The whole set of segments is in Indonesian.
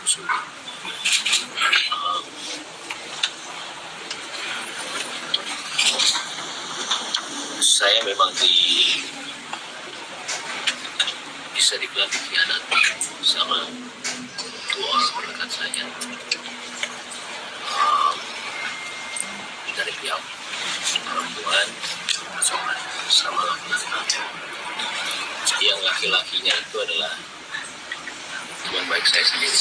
sulit. Saya memang bisa dibilang dikhianati sama dua orang terdekat saya, dari pihak perempuan sama laki-laki. Yang laki-lakinya itu adalah teman baik saya sendiri.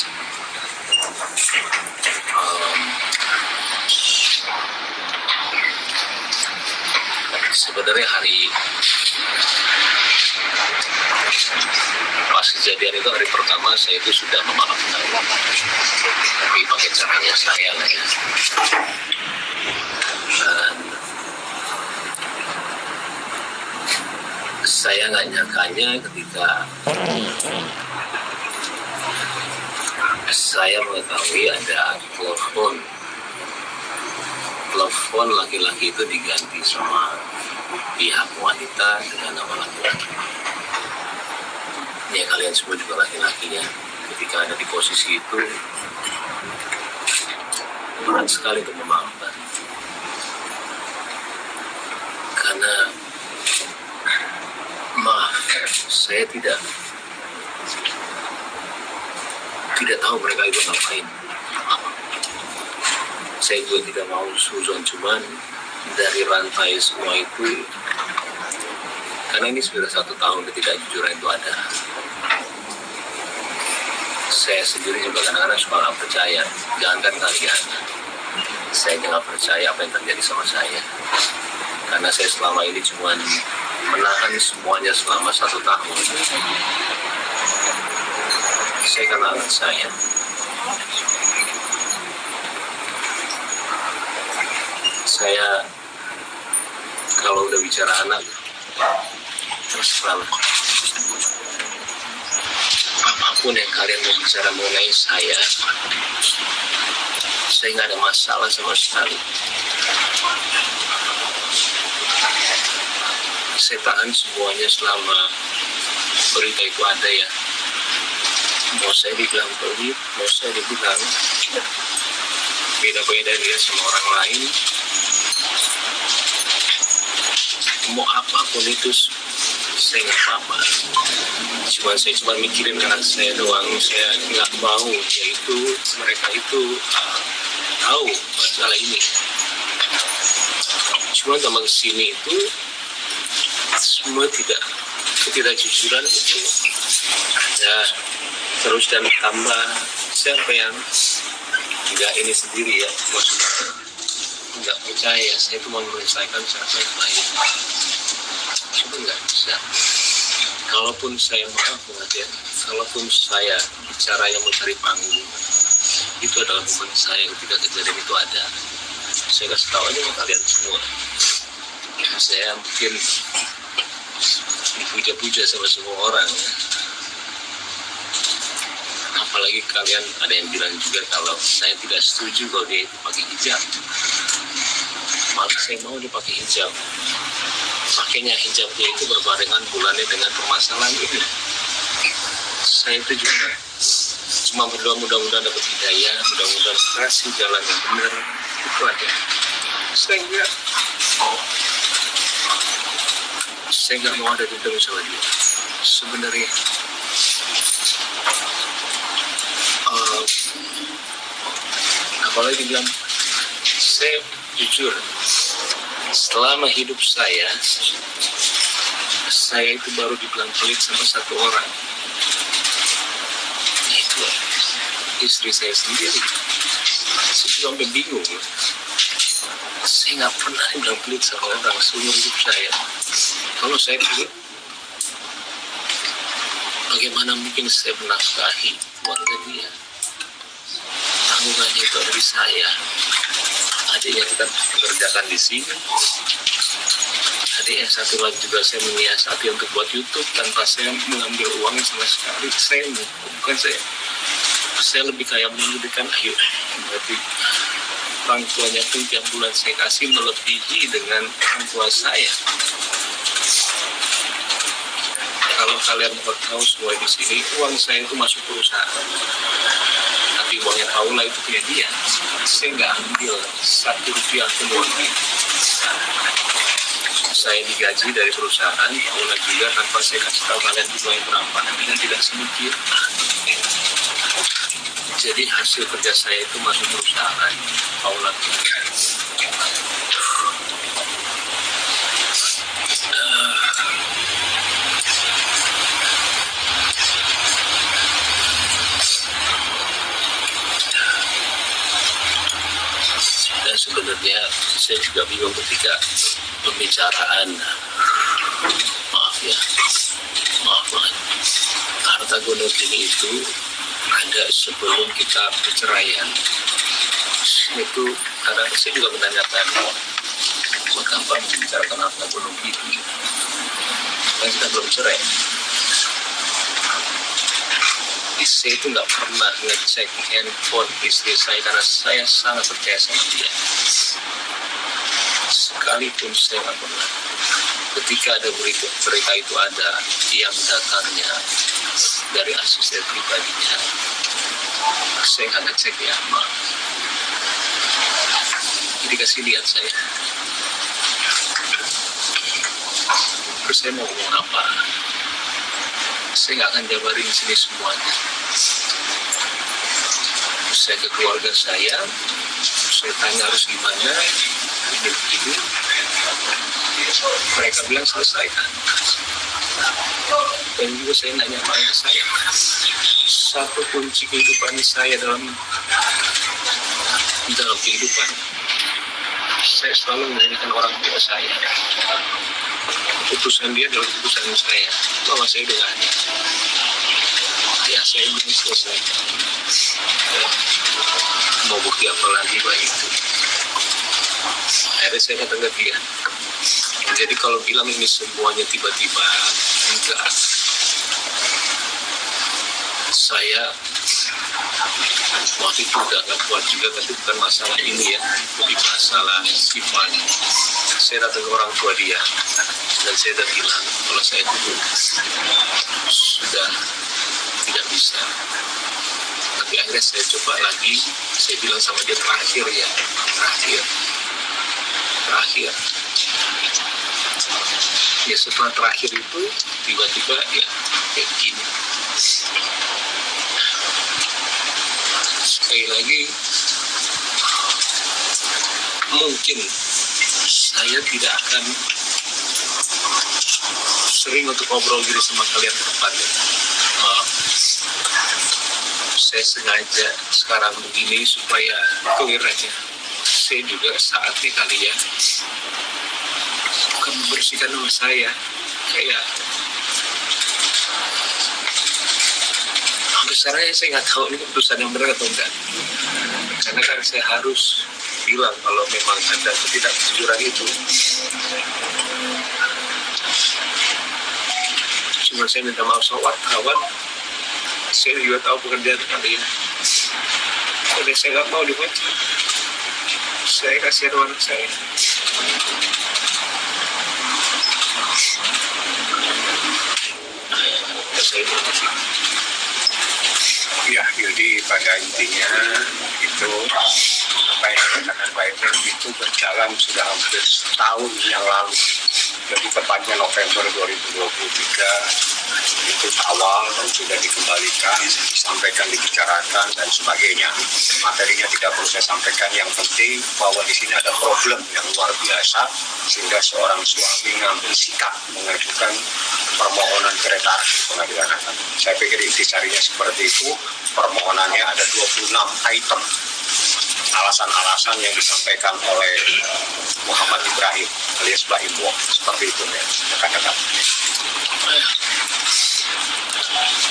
Sebenarnya pas kejadian itu, hari pertama saya itu sudah memaafkan, tapi pakai caranya saya lah ya. Dan saya nggak nyangkanya ketika saya mengetahui ada telepon laki-laki itu diganti sama pihak wanita dengan nama laki-laki. Ya, kalian semua juga laki-lakinya. Ketika ada di posisi itu, berat sekali untuk memaafkan. Karena maaf, saya tidak tahu mereka itu ngapain. Saya juga tidak mau suzon, cuman dari rantai semua itu, karena ini sudah 1 tahun ketidakjujuran itu ada. Saya sendiri juga kadang-kadang suka nggak percaya, jangankan kalian, saya nggak percaya apa yang terjadi sama saya. Karena saya selama ini cuma menahan semuanya selama 1 tahun. Saya karena anak saya. Saya kalau udah bicara anak, terus terang, apapun yang kalian mau bicara mengenai saya nggak ada masalah sama sekali. Saya tahan semuanya selama berita itu ada ya. Mau saya dibilang pelit, mau saya dibilang beda-beda dia sama orang lain, mau apapun itu saya nggak apa-apa. Saya cuma mikirin anak saya doang. Saya nggak mau mereka itu tahu masalah ini. Cuma tambah kesini itu semua ketidakjujuran itu ada terus, dan tambah siapa yang nggak ini sendiri ya, maksudnya nggak percaya saya itu mau menyelesaikan secara baik-baik. Cuma nggak bisa. Kalaupun saya maaf banget ya, kalaupun saya bicara yang mencari panggung, itu adalah momen saya ketika kejadian itu ada. Saya kasih tahu aja ke kalian semua. Saya mungkin dipuja-puja sama semua orang ya. Apalagi kalian ada yang bilang juga kalau saya tidak setuju kalau dia itu pakai hijab. Malah saya mau dia pakai hijab. Pakainya hijabnya itu berbarengan bulannya dengan permasalahan ini. Saya itu juga cuma berdoa mudah-mudahan dapat hidayah, mudah-mudahan kasih jalan yang benar. Itu aja. Saya nggak mau ada dendam sama dia. Sebenarnya apalagi bilang, saya jujur, selama hidup saya itu baru dibilang pelit sama 1 orang. Itu istri saya sendiri. Saya juga sampai bingung. Saya nggak pernah dibilang pelit sama orang seumur hidup saya. Kalau saya pelit, bagaimana mungkin saya menafkahi keluarga dia? Tanggungannya itu ada di saya. Adiknya kita pekerjakan di sini. Adik yang satu lagi juga saya menyiasati untuk buat YouTube tanpa saya mengambil uangnya sama sekali. Saya lebih kayak memberikan, ayo berarti orang tuanya pun tiap bulan saya kasih melebihi dengan orang tua saya. Kalau kalian tahu semua di sini, uang saya itu masuk perusahaan. namanya aula itu punya dia. Saya nggak ambil Rp1 pun uangnya. Saya digaji dari perusahaan, aula juga tanpa saya kasih tahu kalian jumlahnya berapa, dan tidak sedikit. Jadi hasil kerja saya itu masuk perusahaan, aula juga. Dan sebenarnya saya juga bingung ketika pembicaraan, maaf banget, harta gondok ini itu ada sebelum kita perceraian. Itu karena saya juga menanyakan mengapa membicarakan harta gondok itu, kan kita belum cerai. Saya itu nggak pernah ngecek handphone istri saya karena saya sangat percaya sama dia. Sekalipun saya nggak pernah. Ketika ada berita itu ada, yang datangnya dari asisten pribadinya, saya nggak ngecek ya, maaf. Jadi kasih lihat saya. Terus saya mau ngomong apa? Saya nggak akan jabarin sini semuanya. Saya ke keluarga saya tanya harus gimana, ini begitu. Mereka bilang selesaikan. Dan juga saya nanya sama ayah saya, satu kunci kehidupan saya dalam kehidupan, saya selalu menanyakan orang tua saya. Keputusan dia adalah keputusan saya. Mama saya udah gak ada. Ayah saya belum selesai. Mau bukti apa lagi Pak itu? Akhirnya saya datang ke dia. Jadi kalau bilang ini semuanya tiba-tiba, enggak. Saya waktu itu udah gak kuat juga, tapi bukan masalah ini ya, lebih masalah sifat. Saya datang ke orang tua dia, dan saya udah bilang kalau saya itu sudah tidak bisa. Tapi akhirnya saya coba lagi, saya bilang sama dia terakhir. Ya setelah terakhir itu tiba-tiba ya kayak gini. Sekali lagi, mungkin saya tidak akan sering untuk ngobrol gitu sama kalian ke depannya. Maaf. Saya sengaja sekarang begini supaya clear aja. Saya juga saatnya kali ya bukan membersihkan nama saya, kayak sampai sekarang saya nggak tahu ini keputusan yang benar atau enggak, karena kan saya harus bilang kalau memang ada ketidakjujuran itu. Cuma saya minta maaf sama wartawan, saya juga tahu pekerjaan kalian. Jadi saya nggak mau dibaca. Saya kasihan anak saya. Ya, jadi pada intinya itu apa yang dikatakan Pak Eder itu berjalan sudah hampir setahun yang lalu. Jadi tepatnya November 2023 itu awal dan sudah dikembalikan, disampaikan, dibicarakan dan sebagainya. Materinya tidak perlu saya sampaikan. Yang penting bahwa di sini ada problem yang luar biasa sehingga seorang suami mengambil sikap mengajukan permohonan kereta api pengadilan agama. Saya pikir intisarinya seperti itu. Permohonannya ada 26 item. Alasan-alasan yang disampaikan oleh Muhammad Ibrahim alias Mbak Ibu, seperti itu ya, rekan-rekan.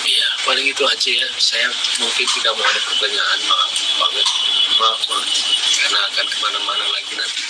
Iya, paling itu aja ya. Saya mungkin tidak mau ada pertanyaan, maaf banget, karena akan kemana-mana lagi nanti.